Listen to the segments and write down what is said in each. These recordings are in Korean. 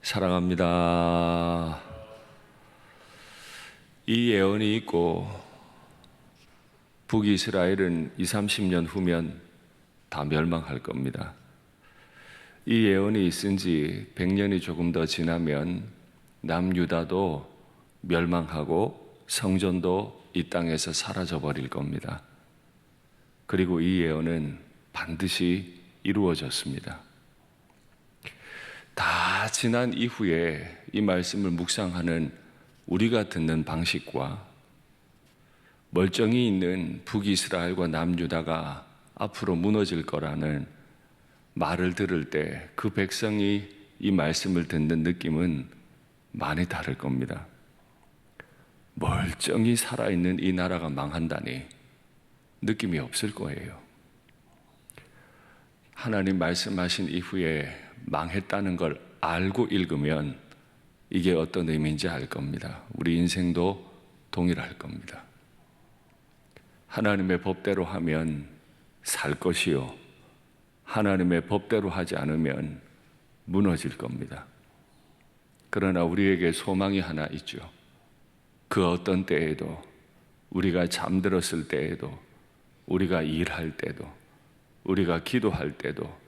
사랑합니다. 이 예언이 있고 북이스라엘은 20, 30년 후면 다 멸망할 겁니다. 이 예언이 있은 지 100년이 조금 더 지나면 남유다도 멸망하고 성전도 이 땅에서 사라져 버릴 겁니다. 그리고 이 예언은 반드시 이루어졌습니다. 다 지난 이후에 이 말씀을 묵상하는 우리가 듣는 방식과 멀쩡히 있는 북이스라엘과 남유다가 앞으로 무너질 거라는 말을 들을 때 그 백성이 이 말씀을 듣는 느낌은 많이 다를 겁니다. 멀쩡히 살아있는 이 나라가 망한다니 느낌이 없을 거예요. 하나님 말씀하신 이후에 망했다는 걸 알고 읽으면 이게 어떤 의미인지 알 겁니다. 우리 인생도 동일할 겁니다. 하나님의 법대로 하면 살 것이요, 하나님의 법대로 하지 않으면 무너질 겁니다. 그러나 우리에게 소망이 하나 있죠. 그 어떤 때에도, 우리가 잠들었을 때에도, 우리가 일할 때도, 우리가 기도할 때도,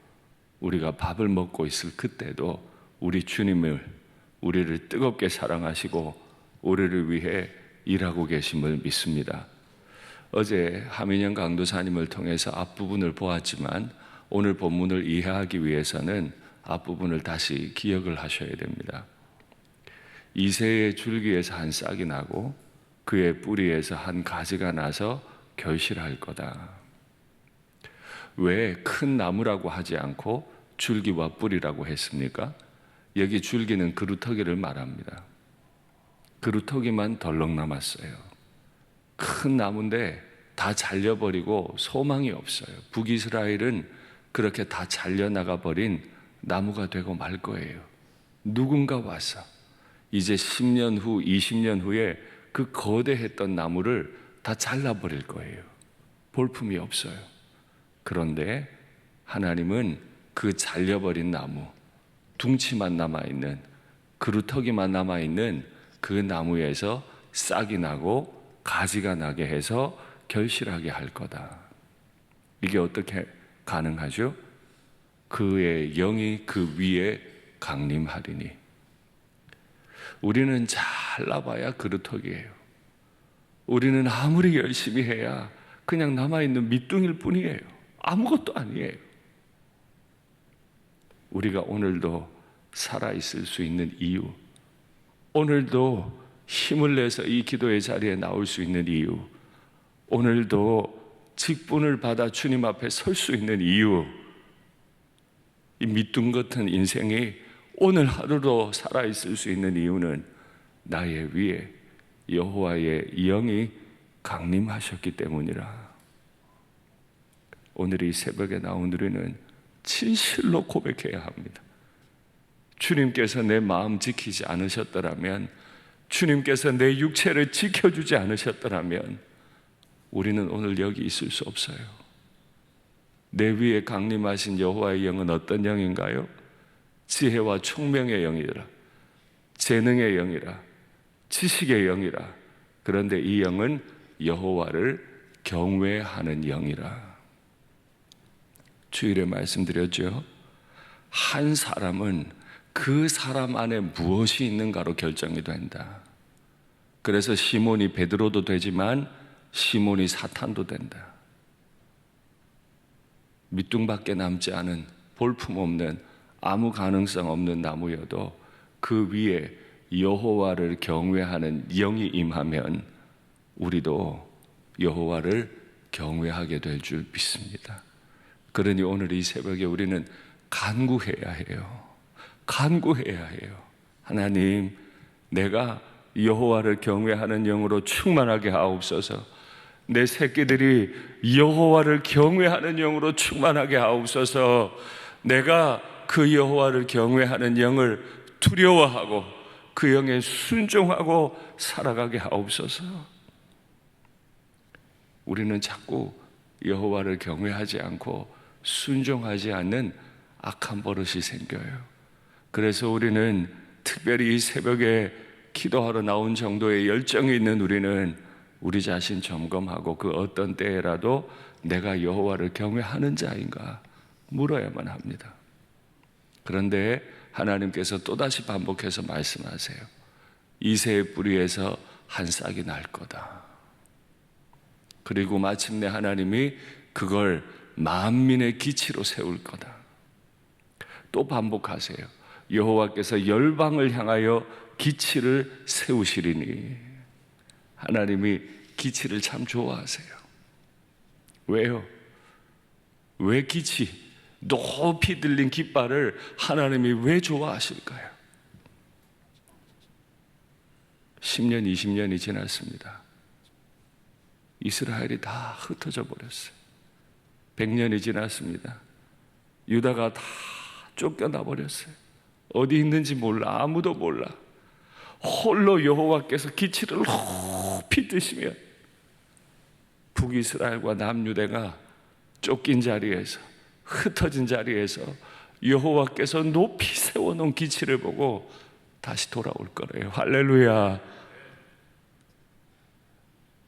우리가 밥을 먹고 있을 그때도 우리 주님을, 우리를 뜨겁게 사랑하시고 우리를 위해 일하고 계심을 믿습니다. 어제 하민영 강도사님을 통해서 앞부분을 보았지만 오늘 본문을 이해하기 위해서는 앞부분을 다시 기억을 하셔야 됩니다. 이새의 줄기에서 한 싹이 나고 그의 뿌리에서 한 가지가 나서 결실할 거다. 왜 큰 나무라고 하지 않고 줄기와 뿌리라고 했습니까? 여기 줄기는 그루터기를 말합니다. 그루터기만 덜렁 남았어요. 큰 나무인데 다 잘려버리고 소망이 없어요. 북이스라엘은 그렇게 다 잘려나가 버린 나무가 되고 말 거예요. 누군가 와서 이제 10년 후, 20년 후에 그 거대했던 나무를 다 잘라버릴 거예요. 볼품이 없어요. 그런데 하나님은 그 잘려버린 나무, 둥치만 남아있는, 그루터기만 남아있는 그 나무에서 싹이 나고 가지가 나게 해서 결실하게 할 거다. 이게 어떻게 가능하죠? 그의 영이 그 위에 강림하리니. 우리는 잘라봐야 그루터기예요. 우리는 아무리 열심히 해야 그냥 남아있는 밑둥일 뿐이에요. 아무것도 아니에요. 우리가 오늘도 살아있을 수 있는 이유, 오늘도 힘을 내서 이 기도의 자리에 나올 수 있는 이유, 오늘도 직분을 받아 주님 앞에 설 수 있는 이유, 이 밑둥 같은 인생이 오늘 하루도 살아있을 수 있는 이유는 나의 위에 여호와의 영이 강림하셨기 때문이라. 오늘 이 새벽에 나온 우리는 진실로 고백해야 합니다. 주님께서 내 마음 지키지 않으셨더라면, 주님께서 내 육체를 지켜주지 않으셨더라면 우리는 오늘 여기 있을 수 없어요. 내 위에 강림하신 여호와의 영은 어떤 영인가요? 지혜와 총명의 영이라, 재능의 영이라, 지식의 영이라. 그런데 이 영은 여호와를 경외하는 영이라. 주일에 말씀드렸죠. 한 사람은 그 사람 안에 무엇이 있는가로 결정이 된다. 그래서 시몬이 베드로도 되지만 시몬이 사탄도 된다. 밑둥밖에 남지 않은 볼품없는 아무 가능성 없는 나무여도 그 위에 여호와를 경외하는 영이 임하면 우리도 여호와를 경외하게 될 줄 믿습니다. 그러니 오늘 이 새벽에 우리는 간구해야 해요. 간구해야 해요. 하나님, 내가 여호와를 경외하는 영으로 충만하게 하옵소서. 내 새끼들이 여호와를 경외하는 영으로 충만하게 하옵소서. 내가 그 여호와를 경외하는 영을 두려워하고 그 영에 순종하고 살아가게 하옵소서. 우리는 자꾸 여호와를 경외하지 않고 순종하지 않는 악한 버릇이 생겨요. 그래서 우리는 특별히 이 새벽에 기도하러 나온 정도의 열정이 있는 우리는 우리 자신 점검하고 그 어떤 때에라도 내가 여호와를 경외하는 자인가 물어야만 합니다. 그런데 하나님께서 또다시 반복해서 말씀하세요. 이새의 뿌리에서 한 싹이 날 거다. 그리고 마침내 하나님이 그걸 만민의 기치로 세울 거다. 또 반복하세요. 여호와께서 열방을 향하여 기치를 세우시리니. 하나님이 기치를 참 좋아하세요. 왜요? 왜 기치? 높이 들린 깃발을 하나님이 왜 좋아하실까요? 10년, 20년이 지났습니다. 이스라엘이 다 흩어져 버렸어요. 100년이 지났습니다. 유다가 다 쫓겨나 버렸어요. 어디 있는지 몰라. 아무도 몰라. 홀로 여호와께서 기치를 높이 드시면 북이스라엘과 남유대가 쫓긴 자리에서, 흩어진 자리에서 여호와께서 높이 세워놓은 기치를 보고 다시 돌아올 거래요. 할렐루야.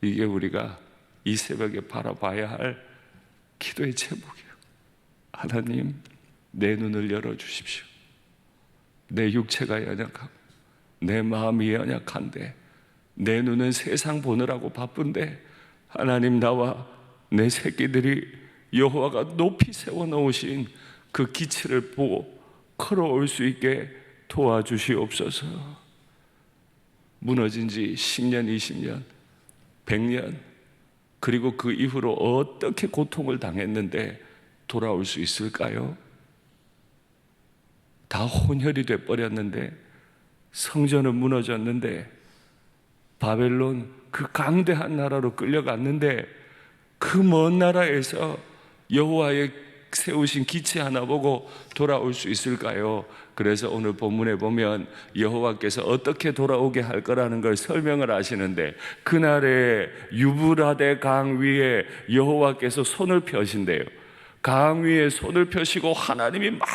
이게 우리가 이 새벽에 바라봐야 할 기도의 제목이에요. 하나님, 내 눈을 열어주십시오. 내 육체가 연약하고 내 마음이 연약한데, 내 눈은 세상 보느라고 바쁜데, 하나님, 나와 내 새끼들이 여호와가 높이 세워놓으신 그 기치를 보고 걸어올 수 있게 도와주시옵소서. 무너진 지 10년, 20년, 100년, 그리고 그 이후로 어떻게 고통을 당했는데 돌아올 수 있을까요? 다 혼혈이 돼버렸는데, 성전은 무너졌는데, 바벨론 그 강대한 나라로 끌려갔는데, 그 먼 나라에서 여호와의 세우신 기치 하나 보고 돌아올 수 있을까요? 그래서 오늘 본문에 보면 여호와께서 어떻게 돌아오게 할 거라는 걸 설명을 하시는데, 그날에 유브라데 강 위에 여호와께서 손을 펴신대요. 강 위에 손을 펴시고 하나님이 막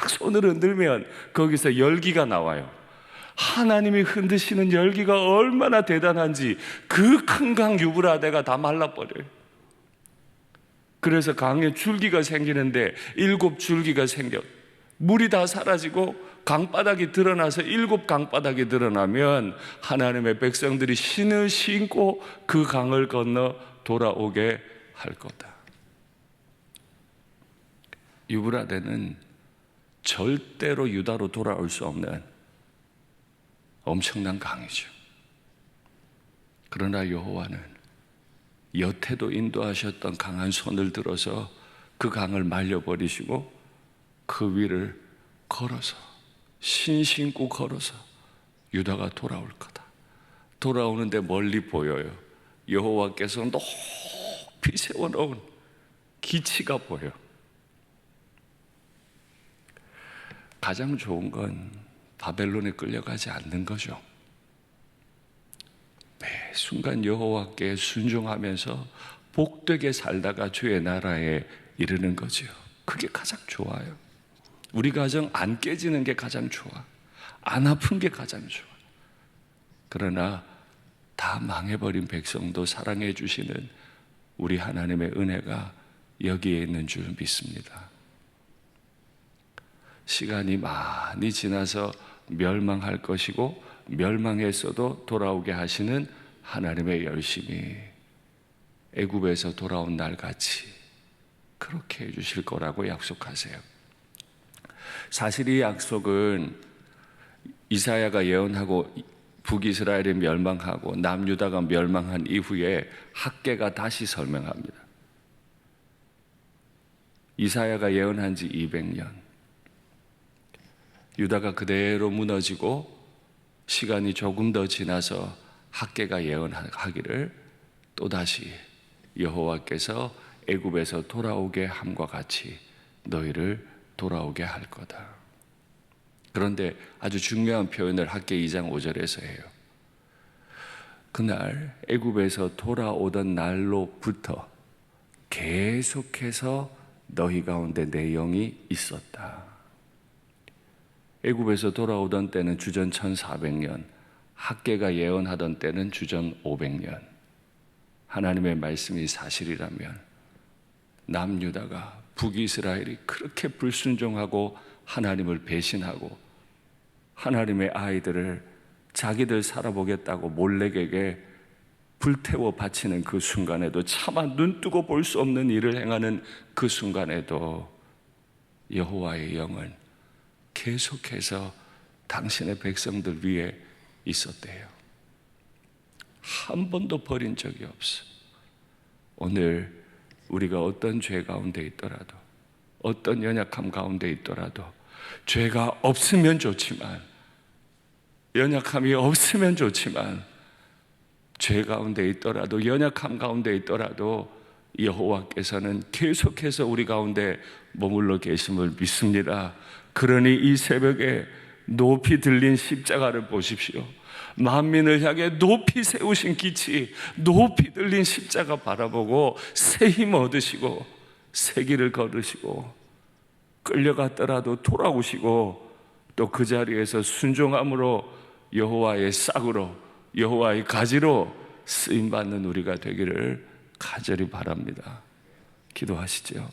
손을 흔들면 거기서 열기가 나와요. 하나님이 흔드시는 열기가 얼마나 대단한지 그 큰 강 유브라데가 다 말라버려요. 그래서 강에 줄기가 생기는데 7줄기가 생겨 물이 다 사라지고 강바닥이 드러나서 7강바닥이 드러나면 하나님의 백성들이 신을 신고 그 강을 건너 돌아오게 할 거다. 유브라데는 절대로 유다로 돌아올 수 없는 엄청난 강이죠. 그러나 여호와는 여태도 인도하셨던 강한 손을 들어서 그 강을 말려버리시고 그 위를 걸어서, 신신고 걸어서 유다가 돌아올 거다. 돌아오는데 멀리 보여요. 여호와께서 높이 세워놓은 기치가 보여. 가장 좋은 건 바벨론에 끌려가지 않는 거죠. 매 순간 여호와께 순종하면서 복되게 살다가 주의 나라에 이르는 거죠. 그게 가장 좋아요. 우리 가정 안 깨지는 게 가장 좋아. 안 아픈 게 가장 좋아. 그러나 다 망해버린 백성도 사랑해 주시는 우리 하나님의 은혜가 여기에 있는 줄 믿습니다. 시간이 많이 지나서 멸망할 것이고, 멸망했어도 돌아오게 하시는 하나님의 열심이 애굽에서 돌아온 날같이 그렇게 해주실 거라고 약속하세요. 사실 이 약속은 이사야가 예언하고 북이스라엘이 멸망하고 남유다가 멸망한 이후에 학개가 다시 설명합니다. 이사야가 예언한 지 200년, 유다가 그대로 무너지고 시간이 조금 더 지나서 학개가 예언하기를 또다시 여호와께서 애굽에서 돌아오게 함과 같이 너희를 돌아오게 할 거다. 그런데 아주 중요한 표현을 학개 2장 5절에서 해요. 그날 애굽에서 돌아오던 날로부터 계속해서 너희 가운데 내 영이 있었다. 애굽에서 돌아오던 때는 주전 1400년, 학개가 예언하던 때는 주전 500년. 하나님의 말씀이 사실이라면 남유다가, 북이스라엘이 그렇게 불순종하고 하나님을 배신하고 하나님의 아이들을 자기들 살아보겠다고 몰렉에게 불태워 바치는 그 순간에도, 차마 눈뜨고 볼 수 없는 일을 행하는 그 순간에도 여호와의 영은 계속해서 당신의 백성들 위에 있었대요. 한 번도 버린 적이 없어. 오늘 우리가 어떤 죄 가운데 있더라도, 어떤 연약함 가운데 있더라도, 죄가 없으면 좋지만, 연약함이 없으면 좋지만, 죄 가운데 있더라도, 연약함 가운데 있더라도 여호와께서는 계속해서 우리 가운데 머물러 계심을 믿습니다. 그러니 이 새벽에 높이 들린 십자가를 보십시오. 만민을 향해 높이 세우신 기치, 높이 들린 십자가 바라보고 새 힘 얻으시고 새 길을 걸으시고, 끌려갔더라도 돌아오시고, 또 그 자리에서 순종함으로 여호와의 싹으로, 여호와의 가지로 쓰임받는 우리가 되기를 간절히 바랍니다. 기도하시죠.